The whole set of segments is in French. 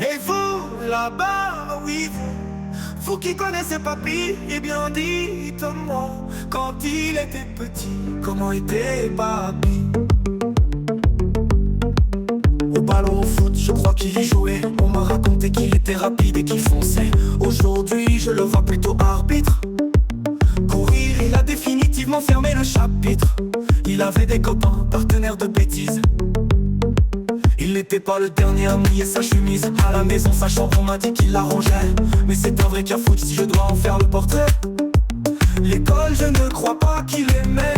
Et vous, là-bas, oui, vous qui connaissez papy, eh bien dites-moi, quand il était petit, comment était papy? Au ballon, au foot, je crois qu'il y jouait. On m'a raconté qu'il était rapide et qu'il fonçait. Aujourd'hui, je le vois plutôt arbitre. Courir, il a définitivement fermé le chapitre. Il avait des copains, partenaires de bêtises. Il n'était pas le dernier à mouiller sa chemise. À la maison, sa chambre, on m'a dit qu'il l'arrangeait. Mais c'est un vrai cafouche si je dois en faire le portrait. L'école, je ne crois pas qu'il aimait.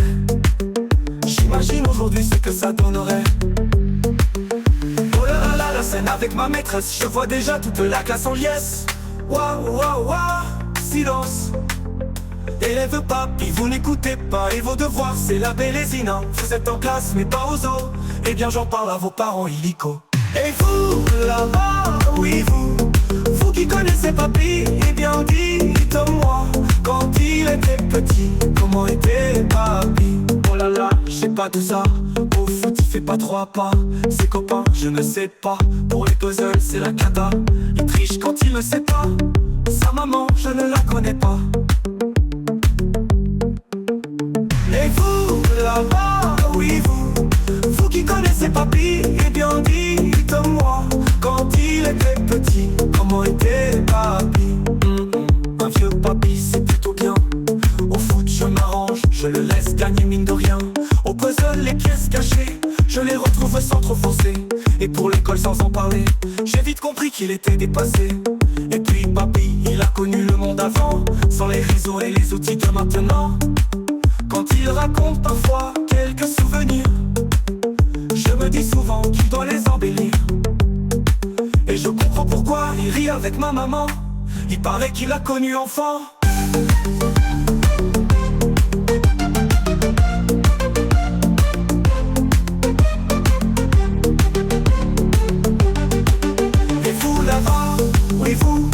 J'imagine aujourd'hui ce que ça donnerait. Oh là là, la scène avec ma maîtresse. Je vois déjà toute la classe en liesse. Waouh, waouh, waouh, silence. Élève papy, vous n'écoutez pas. Et vos devoirs, c'est la bélésina. Vous êtes en classe, mais pas aux os. Eh bien j'en parle à vos parents illico. Et vous, là-bas, oui vous qui connaissez papy, eh bien dites-moi, quand il était petit, comment était papy? Oh là là, je sais pas tout ça. Au foot il fait pas 3 pas. Ses copains, je ne sais pas. Pour les puzzles c'est la cata. Il triche quand il ne sait pas. Sa maman, je ne la connais pas. Et vous, là-bas, oui vous qui connaissez papy, eh bien dites-moi, quand il était petit, comment était papy? Un vieux papy, c'est plutôt bien. Au foot, je m'arrange, je le laisse gagner mine de rien. Au puzzle, les pièces cachées, je les retrouve sans trop forcer. Et pour l'école, sans en parler, j'ai vite compris qu'il était dépassé. Et puis papy, il a connu le monde avant, sans les réseaux et les outils de maintenant. Quand il raconte parfois quelques souvenirs, je me dis souvent qu'il doit les embellir. Et je comprends pourquoi il rit avec ma maman. Il paraît qu'il a connu enfant. Et vous là-bas, oui vous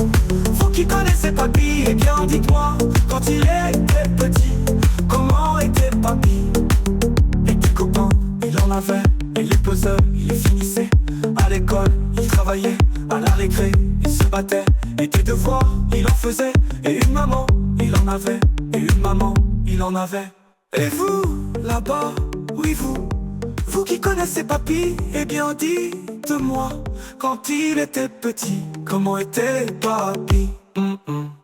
qui connaissez papy, eh bien dites-moi, quand il était petit, comment était papy? Et des copains, il en avait. Et les puzzles, il les finissait. À l'école, il travaillait. À la récré, il se battait. Et des devoirs, il en faisait. Et une maman, il en avait. Et une maman, il en avait. Et vous, là-bas, oui vous qui connaissez papy, eh bien dites-moi, quand il était petit, comment était papy?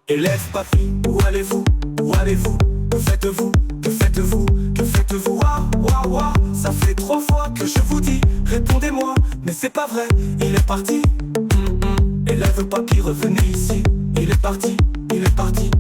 Élève papy, où allez-vous? Où allez-vous? Que faites-vous? Que faites-vous? Que faites-vous? Waouh, waouh, ça fait 3 fois que je vous dis, répondez-moi, mais c'est pas vrai, il est parti. Élève papy, revenez ici, il est parti, il est parti.